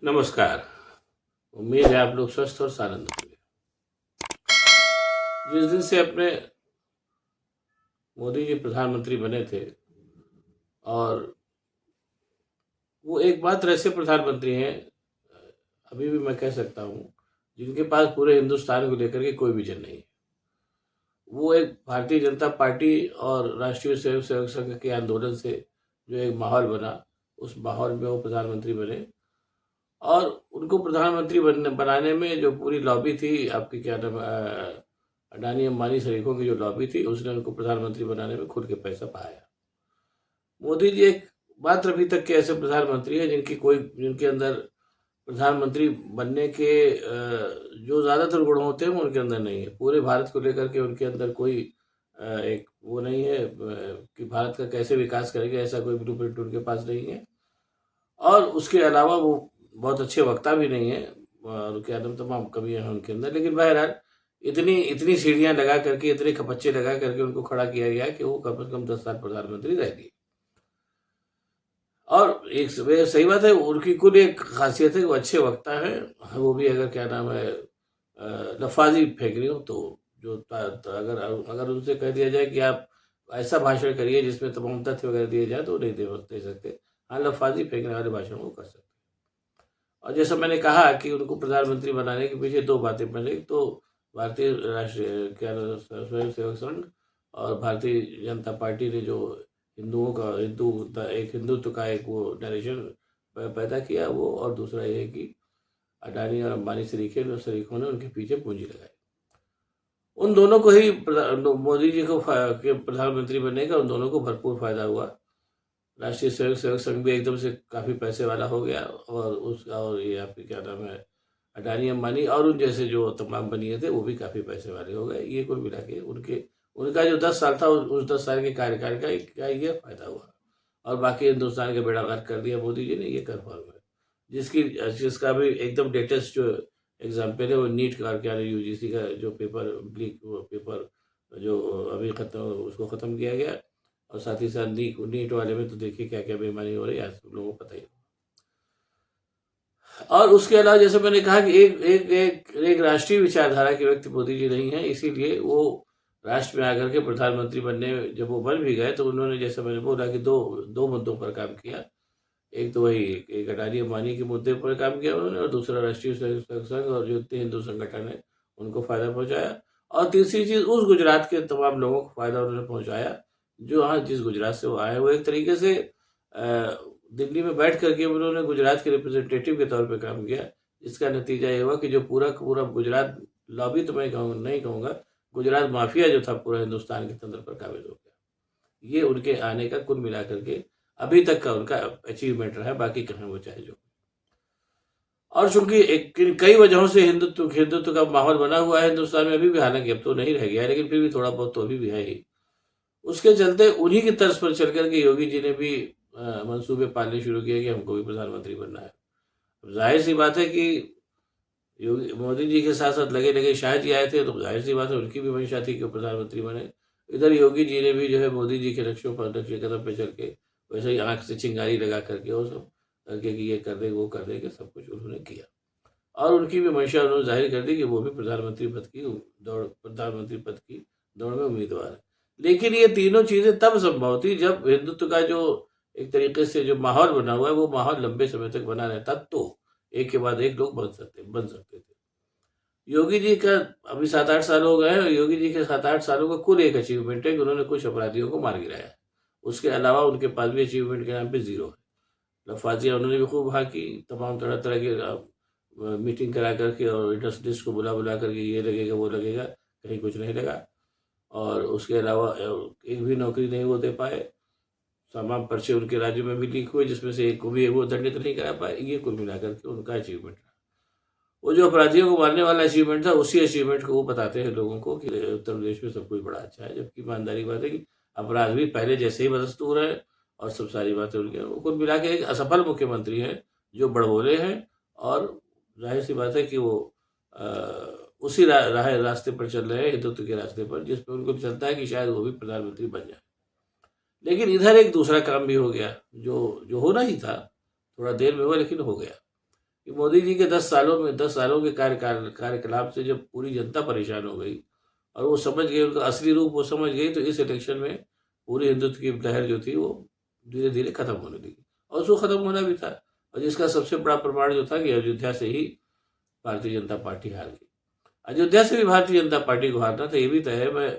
नमस्कार। उम्मीद है आप लोग स्वस्थ और सानंद होंगे। जिस दिन से अपने मोदी जी प्रधानमंत्री बने थे और वो एकमात्र ऐसे प्रधानमंत्री हैं, अभी भी मैं कह सकता हूँ, जिनके पास पूरे हिंदुस्तान को लेकर के कोई विजन नहीं है। वो एक भारतीय जनता पार्टी और राष्ट्रीय स्वयं सेवक संघ के आंदोलन से जो एक माहौल बना, उस माहौल में वो प्रधानमंत्री बने और उनको प्रधानमंत्री बनाने में जो पूरी लॉबी थी, आपकी क्या नाम अडानी अंबानी शरीकों की जो लॉबी थी, उसने उनको प्रधानमंत्री बनाने में खुद के पैसा पाया। मोदी जी एक मात्र अभी तक के ऐसे प्रधानमंत्री हैं जिनके अंदर प्रधानमंत्री बनने के जो ज़्यादातर गुण होते हैं वो उनके अंदर नहीं है। पूरे भारत को लेकर के उनके अंदर कोई एक वो नहीं है कि भारत का कैसे विकास करेंगे, ऐसा कोई ब्लूप्रिंट उनके पास नहीं है। और उसके अलावा वो बहुत अच्छे वक्ता भी नहीं है और क्या नाम तमाम कमियां हैं उनके अंदर। लेकिन बहरहाल इतनी इतनी सीढ़ियां लगा करके, इतने खपच्चे लगा करके उनको खड़ा किया गया कि वो कम से कम 10 साल प्रधानमंत्री रह गए। और एक सही बात है, उनकी कुल एक खासियत है, वो अच्छे वक्ता है। वो भी अगर क्या नाम है लफाजी फेंक रही हो तो अगर अगर उनसे कह दिया जाए कि आप ऐसा भाषण करिए जिसमें तमाम तथ्य वगैरह दिए जाए तो वो नहीं दे सकते। हाँ, लफाजी फेंकने वाले भाषण वो कर सकते। और जैसा मैंने कहा कि उनको प्रधानमंत्री बनाने के पीछे दो बातें, पहले एक तो भारतीय राष्ट्रीय क्या स्वयं सेवक संघ और भारतीय जनता पार्टी ने जो हिंदुओं का एक हिंदुत्व का एक वो डायरेक्शन पैदा किया वो, और दूसरा ये है कि अडानी और अंबानी शरीकों ने उनके पीछे पूंजी लगाई। उन दोनों को ही मोदी जी को के प्रधानमंत्री बनने का उन दोनों को भरपूर फायदा हुआ। राष्ट्रीय स्वयं सेवक संघ भी एकदम से काफ़ी पैसे वाला हो गया और ये आपके क्या नाम है अडानी अंबानी और उन जैसे जो तमाम बनिए थे वो भी काफ़ी पैसे वाले हो गए। ये कुल मिला के उनका जो 10 साल था उस 10 साल के कार्यकाल का ये फायदा हुआ। और बाकी हिंदुस्तान का बेड़ा गर्क कर दिया मोदी जी ने, ये कन्फर्म है। जिसका भी एकदम लेटेस्ट जो एग्जाम्पल है वो नीट का क्या यूजीसी का जो पेपर जो अभी खत्म उसको ख़त्म किया गया। और साथ ही साथ नीट वाले में तो देखिए क्या क्या बेईमानी हो रही है, आज सब लोगों को पता ही है। और उसके अलावा जैसे मैंने कहा कि एक राष्ट्रीय विचारधारा के व्यक्ति मोदी जी नहीं है, इसीलिए वो राष्ट्र में आकर के प्रधानमंत्री बनने जब वो बन भी गए तो उन्होंने, जैसे मैंने बोला कि दो दो मुद्दों पर काम किया। एक तो वही एक अडानी अंबानी के मुद्दे पर काम किया उन्होंने, और दूसरा राष्ट्रीय स्वयं संघ और जो इतने हिंदू संगठन है उनको फायदा पहुंचाया। और तीसरी चीज उस गुजरात के तमाम लोगों को फायदा उन्होंने पहुंचाया जो हाँ जिस गुजरात से वो आए। वो एक तरीके से दिल्ली में बैठ करके उन्होंने गुजरात के रिप्रेजेंटेटिव के तौर पे काम किया, जिसका नतीजा ये हुआ कि जो पूरा का पूरा गुजरात लॉबी तो मैं नहीं कहूँगा, गुजरात माफिया जो था पूरा हिंदुस्तान के तंत्र पर काबिज हो गया। ये उनके आने का कुल मिला करके अभी तक का उनका अचीवमेंट रहा है, बाकी कहें वो चाहे जो। और चूंकि कई वजहों से हिंदुत्व का माहौल बना हुआ है हिंदुस्तान में अभी भी, हालांकि अब तो नहीं रह गया है लेकिन फिर भी थोड़ा बहुत तो अभी भी है ही। उसके चलते उन्हीं की तर्ज पर चल करके योगी जी ने भी मंसूबे पालने शुरू किए कि हमको भी प्रधानमंत्री बनना है। अब जाहिर सी बात है कि योगी मोदी जी के साथ साथ लगे लगे शाह जी आए थे, तो जाहिर सी बात है उनकी भी मंशा थी कि वो प्रधानमंत्री बने। इधर योगी जी ने भी जो है मोदी जी के नक्शे कदम पे चल के वैसे ही आंख से चिंगारी लगा करके वो सब करके कि ये कर देंगे वो कर देंगे, सब कुछ उन्होंने किया। और उनकी भी मंशा उन्होंने जाहिर कर दी कि वो भी प्रधानमंत्री पद की दौड़ में उम्मीदवार है। लेकिन ये तीनों चीजें तब संभव थी जब हिंदुत्व का जो एक तरीके से जो माहौल बना हुआ है वो माहौल लंबे समय तक बना रहता, तो एक के बाद एक लोग बन सकते थे। योगी जी का अभी 7-8 साल हो गए हैं। योगी जी के 7-8 सालों का कुल एक अचीवमेंट है कि उन्होंने कुछ अपराधियों को मार गिराया है। उसके अलावा उनके पास भी अचीवमेंट के नाम पे जीरो है। लफाजियाँ उन्होंने भी खूब की, तमाम तरह तरह के मीटिंग करा करके और इंडस्ट्रिस्ट को बुला बुला करके ये लगेगा वो लगेगा, कहीं कुछ नहीं लगा। और उसके अलावा एक भी नौकरी नहीं वो दे पाए। तमाम पर्चे उनके राज्य में भी लीक हुए जिसमें से एक को भी वो दंडित नहीं करा पाए। ये कुल मिलाकर के उनका अचीवमेंट रहा। वो जो अपराधियों को मारने वाला अचीवमेंट था, उसी अचीवमेंट को वो बताते हैं लोगों को कि उत्तर प्रदेश में सब कुछ बड़ा अच्छा है, जबकि ईमानदारी बात है कि अपराध भी पहले जैसे ही बदस्तूर है और सब सारी बातें उनके। वो कुल मिला के एक असफल मुख्यमंत्री हैं जो बड़बोले हैं। और जाहिर सी बात है कि वो उसी रास्ते पर चल रहे हैं, हिंदुत्व के रास्ते पर, जिस पर उनको चलता है कि शायद वो भी प्रधानमंत्री बन जाए। लेकिन इधर एक दूसरा काम भी हो गया जो जो होना ही था, थोड़ा देर में हुआ लेकिन हो गया। कि मोदी जी के 10 सालों के कार्यकलाप से जब पूरी जनता परेशान हो गई और वो समझ गए, उनका असली रूप वो समझ गई, तो इस इलेक्शन में पूरी हिंदुत्व की लहर जो थी वो धीरे धीरे खत्म होने लगी, और उसको खत्म होना भी था। और जिसका सबसे बड़ा प्रमाण जो था कि अयोध्या से ही भारतीय जनता पार्टी हार गई। अयोध्या से भी भारतीय जनता पार्टी को हारना था, ये भी तय है। मैं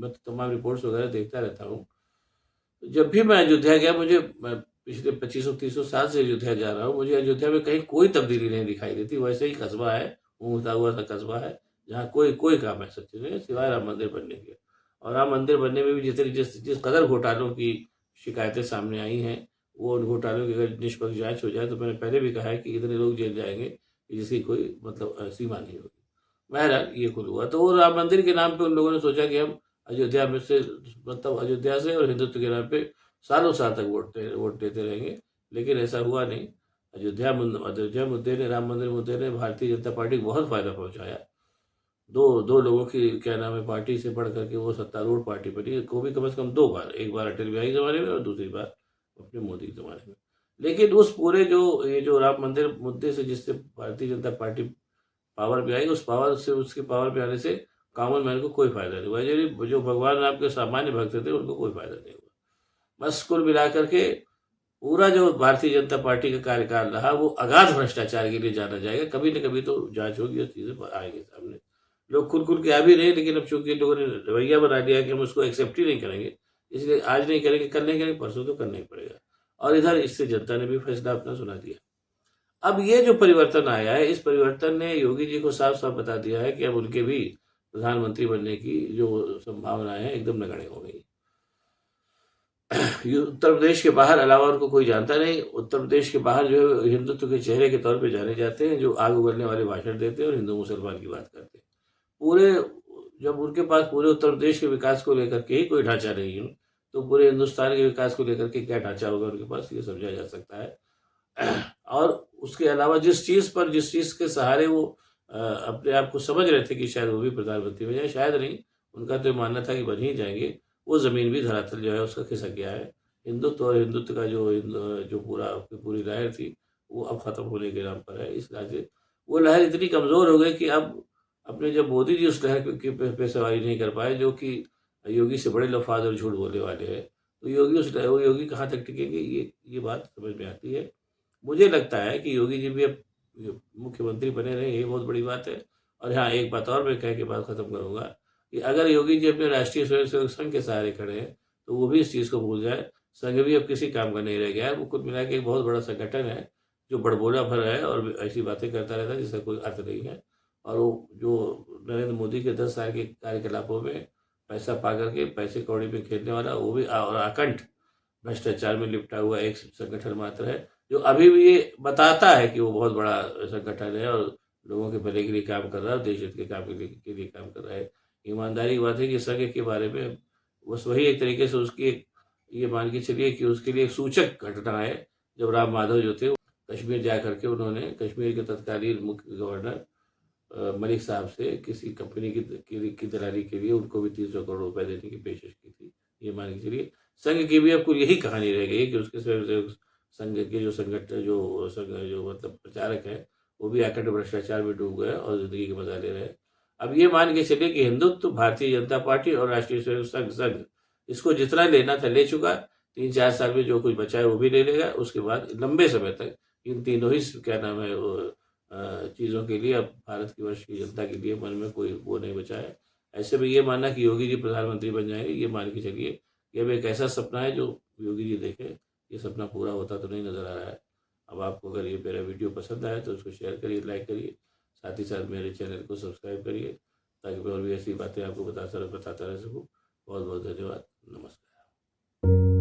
तो तमाम रिपोर्ट्स वगैरह देखता रहता हूँ। जब भी मैं अयोध्या गया, मैं पिछले 25-30 साल से अयोध्या जा रहा हूँ, मुझे अयोध्या में कहीं कोई तब्दीली नहीं दिखाई देती। वैसे ही कस्बा है, ऊँघता हुआ सा कस्बा है, जहाँ कोई काम ऐसा चीज़ नहीं है सिवाय राम मंदिर बनने के। और राम मंदिर बनने में भी जिस कदर घोटालों की शिकायतें सामने आई हैं, वो उन घोटालों की अगर निष्पक्ष जाँच हो जाए, तो मैंने पहले भी कहा है कि इतने लोग जेल जाएँगे कि जिसकी कोई सीमा नहीं होगी। बहरहाल ये कुल हुआ। तो वो राम मंदिर के नाम पे उन लोगों ने सोचा कि हम अयोध्या में से अयोध्या से और हिंदुत्व के नाम पे सालों साल तक वोट देते रहेंगे, लेकिन ऐसा हुआ नहीं। अयोध्या मुद्दे ने, राम मंदिर मुद्दे ने भारतीय जनता पार्टी को बहुत फायदा पहुंचाया। दो दो लोगों की क्या नाम है पार्टी से बढ़ करके वो सत्तारूढ़ पार्टी बनी, को भी कम से कम 2 बार, एक बार अटल बिहारी के ज़माने में और दूसरी बार अपने मोदी के ज़माने में। लेकिन उस पूरे जो राम मंदिर मुद्दे से जिससे भारतीय जनता पार्टी पावर में आई, उस पावर से, उसके पावर में आने से कॉमन मैन को कोई फायदा नहीं हुआ। जो भगवान राम के सामान्य भक्त थे उनको कोई फायदा नहीं हुआ। बस कुल मिलाकर के पूरा जो भारतीय जनता पार्टी का कार्यकाल रहा वो अगाध भ्रष्टाचार के लिए जाना जाएगा। कभी न कभी तो जांच होगी और चीजें आएंगे सामने। लोग खुल के आ भी रहे, लेकिन अब चूंकि लोगों ने रवैया बना लिया कि हम उसको एक्सेप्ट ही नहीं करेंगे, इसलिए आज नहीं करेंगे, कल नहीं करेंगे, परसों तो करना ही पड़ेगा। और इधर इससे जनता ने भी फैसला अपना सुना दिया। अब ये जो परिवर्तन आया है, इस परिवर्तन ने योगी जी को साफ साफ बता दिया है कि अब उनके भी प्रधानमंत्री बनने की जो संभावनाएं हैं एकदम नगण्य हो गई। उत्तर प्रदेश के बाहर अलावा उनको कोई जानता नहीं। उत्तर प्रदेश के बाहर जो है हिंदुत्व के चेहरे के तौर पे जाने जाते हैं, जो आग उगलने वाले भाषण देते हैं और हिंदू मुसलमान की बात करते हैं। पूरे जब उनके पास पूरे उत्तर प्रदेश के विकास को लेकर के ही कोई ढांचा नहीं है, तो पूरे हिंदुस्तान के विकास को लेकर के क्या ढांचा होगा उनके पास, ये समझा जा सकता है। और उसके अलावा जिस चीज के सहारे वो अपने आप को समझ रहे थे कि शायद वो भी प्रधानमंत्री बन जाए, शायद नहीं, उनका तो ये मानना था कि बन ही जाएंगे, वो जमीन भी धरातल जो है उसका खिसक गया है। हिंदुत्व और हिंदुत्व का जो पूरी लहर थी वो अब खत्म होने के नाम पर है। इस वजह से वो लहर इतनी कमजोर हो गई कि अब अपने जब मोदी जी उस लहर पे सवारी नहीं कर पाए, जो कि योगी से बड़े लफाज और झूठ बोलने वाले हैं, तो योगी कहाँ तक टिकेंगे, ये बात समझ में आती है। मुझे लगता है कि योगी जी भी अब मुख्यमंत्री बने रहे, ये बहुत बड़ी बात है। और हाँ, एक बात और मैं कह के बात खत्म करूंगा कि अगर योगी जी अपने राष्ट्रीय स्वयंसेवक संघ के सहारे खड़े हैं, तो वो भी इस चीज़ को भूल जाए। संघ भी अब किसी काम का नहीं रह गया है। वो कुल मिला के एक बहुत बड़ा संगठन है, जो बड़बोला भर है और ऐसी बातें करता रहता है जिसका कोई अर्थ नहीं है। और वो जो नरेंद्र मोदी के 10 साल के कार्यकलापों में पैसा पा करके पैसे कौड़ी में खेलने वाला, वो भी और अकंठ भ्रष्टाचार में लिपटा हुआ एक संगठन मात्र है, जो अभी भी ये बताता है कि वो बहुत बड़ा संगठन है और लोगों के भले के लिए काम कर रहा है, देश हित के काम के लिए काम कर रहा है। ईमानदारी की बात है कि संघ के बारे में बस वही एक तरीके से उसकी ये मान के चलिए कि उसके लिए एक सूचक घटना है। जब राम माधव जो थे कश्मीर जा करके उन्होंने कश्मीर के तत्कालीन मुख्य गवर्नर मलिक साहब से किसी कंपनी की दलाली के लिए उनको भी 300 करोड़ रुपए देने की पेशकश की थी। ये मान के चलिए संघ की भी अब कुल यही कहानी रह गई है कि उसके स्वयंसेवक संघ के जो मतलब प्रचारक है, वो भी अखंड भ्रष्टाचार में डूब गए और जिंदगी के मजा ले रहे हैं। अब ये मान के चलिए कि हिंदुत्व, भारतीय जनता पार्टी और राष्ट्रीय स्वयंसेवक संघ इसको जितना लेना था ले चुका। 3-4 साल में जो कुछ बचा है वो भी ले लेगा। उसके बाद लंबे समय तक इन तीनों ही क्या नाम है चीज़ों के लिए अब भारत की वर्ष की जनता के लिए मन में कोई वो नहीं बचा है। ऐसे में ये मानना कि योगी जी प्रधानमंत्री बन जाएंगे, ये मान के चलिए ये अब एक ऐसा सपना है जो योगी जी देखें, ये सपना पूरा होता तो नहीं नज़र आ रहा है। अब आपको अगर ये मेरा वीडियो पसंद आए तो उसको शेयर करिए, लाइक करिए, साथ ही साथ मेरे चैनल को सब्सक्राइब करिए, ताकि मैं और भी ऐसी बातें आपको बताता रह सकूँ। बहुत बहुत धन्यवाद। नमस्कार।